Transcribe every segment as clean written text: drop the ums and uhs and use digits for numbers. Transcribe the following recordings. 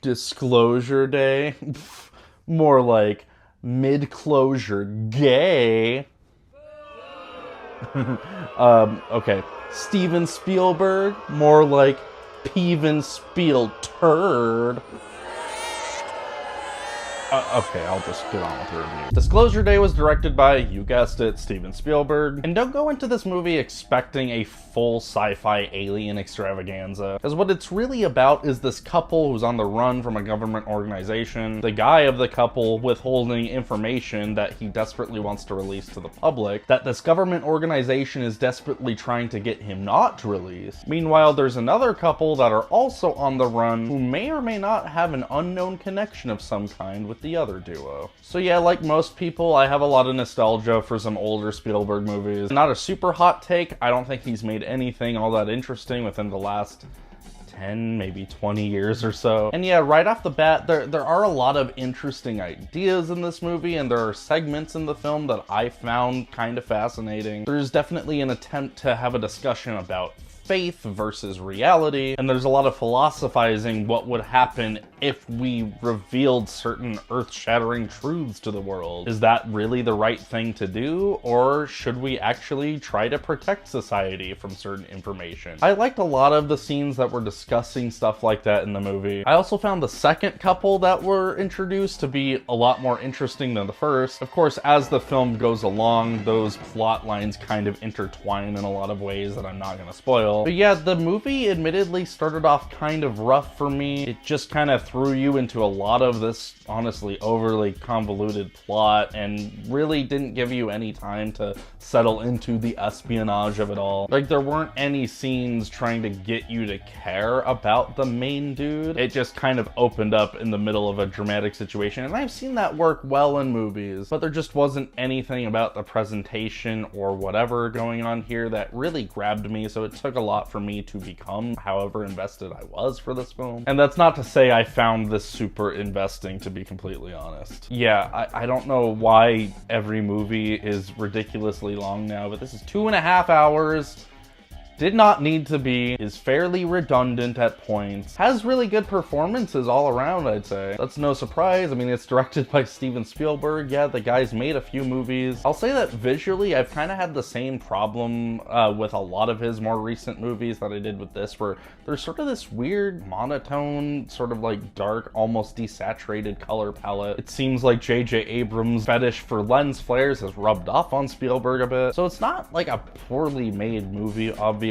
Disclosure Day? More like mid-closure gay. Okay. Steven Spielberg? More like Peven Spiel turd. Okay, I'll just get on with the review. Disclosure Day was directed by, you guessed it, Steven Spielberg. And don't go into this movie expecting a full sci-fi alien extravaganza, because what it's really about is this couple who's on the run from a government organization, the guy of the couple withholding information that he desperately wants to release to the public, that this government organization is desperately trying to get him not to release. Meanwhile, there's another couple that are also on the run who may or may not have an unknown connection of some kind with the other duo. So yeah, like most people, I have a lot of nostalgia for some older Spielberg movies. Not a super hot take. I don't think he's made anything all that interesting within the last 10, maybe 20 years or so. And yeah, right off the bat, there are a lot of interesting ideas in this movie, and there are segments in the film that I found kind of fascinating. There's definitely an attempt to have a discussion about faith versus reality, and there's a lot of philosophizing what would happen if we revealed certain earth-shattering truths to the world. Is that really the right thing to do, or should we actually try to protect society from certain information? I liked a lot of the scenes that were discussing stuff like that in the movie. I also found the second couple that were introduced to be a lot more interesting than the first. Of course, as the film goes along, those plot lines kind of intertwine in a lot of ways that I'm not gonna spoil. But yeah, the movie admittedly started off kind of rough for me. It just kind of threw you into a lot of this, honestly, overly convoluted plot and really didn't give you any time to settle into the espionage of it all. Like, there weren't any scenes trying to get you to care about the main dude. It just kind of opened up in the middle of a dramatic situation, and I've seen that work well in movies, but there just wasn't anything about the presentation or whatever going on here that really grabbed me, so it took a lot for me to become however invested I was for this film. And that's not to say I found this super investing, to be completely honest. Yeah, I don't know why every movie is ridiculously long now, but this is 2.5 hours. Did not need to be, is fairly redundant at points, has really good performances all around, I'd say. That's no surprise. I mean, it's directed by Steven Spielberg. Yeah, the guy's made a few movies. I'll say that visually, I've kind of had the same problem with a lot of his more recent movies that I did with this, where there's sort of this weird monotone, sort of like dark, almost desaturated color palette. It seems like J.J. Abrams' fetish for lens flares has rubbed off on Spielberg a bit. So it's not like a poorly made movie, obviously,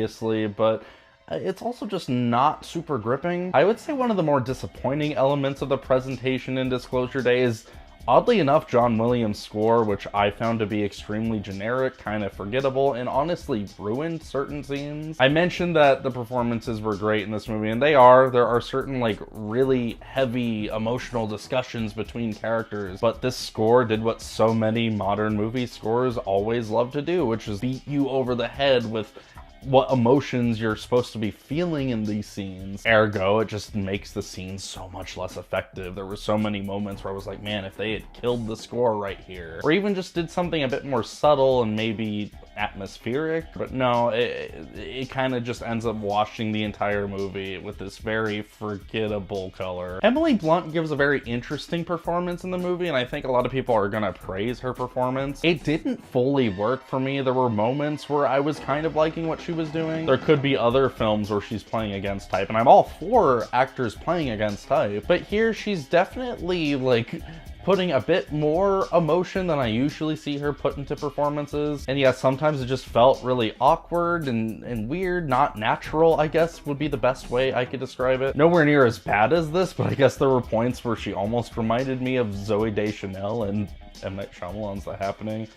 but it's also just not super gripping. I would say one of the more disappointing elements of the presentation in Disclosure Day is, oddly enough, John Williams' score, which I found to be extremely generic, kind of forgettable, and honestly ruined certain scenes. I mentioned that the performances were great in this movie, and they are. There are certain, like, really heavy emotional discussions between characters, but this score did what so many modern movie scores always love to do, which is beat you over the head with what emotions you're supposed to be feeling in these scenes. Ergo, it just makes the scenes so much less effective. There were so many moments where I was like, man, if they had killed the score right here, or even just did something a bit more subtle and maybe atmospheric, but no, it kind of just ends up washing the entire movie with this very forgettable color. Emily Blunt gives a very interesting performance in the movie, and I think a lot of people are gonna praise her performance. It didn't fully work for me. There were moments where I was kind of liking what she was doing. There could be other films where she's playing against type, and I'm all for actors playing against type, but here she's definitely like putting a bit more emotion than I usually see her put into performances. And yeah, sometimes it just felt really awkward and weird, not natural, I guess would be the best way I could describe it. Nowhere near as bad as this, but I guess there were points where she almost reminded me of Zooey Deschanel and M. Night Shyamalan's The Happening.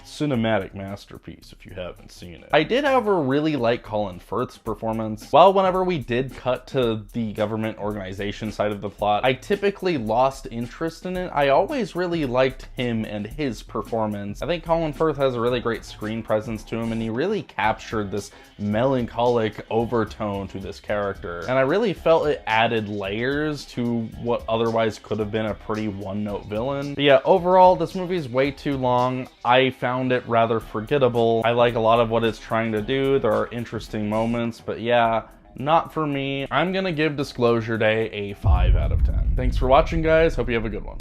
Cinematic masterpiece if you haven't seen it. I did, however, really like Colin Firth's performance. While whenever we did cut to the government organization side of the plot, I typically lost interest in it. I always really liked him and his performance. I think Colin Firth has a really great screen presence to him, and he really captured this melancholic overtone to this character. And I really felt it added layers to what otherwise could have been a pretty one-note villain. But yeah, overall, this movie is way too long. I found it rather forgettable. I like a lot of what it's trying to do. There are interesting moments, but yeah, Not for me. I'm gonna give Disclosure Day a 5 out of 10. Thanks for watching, guys. Hope you have a good one.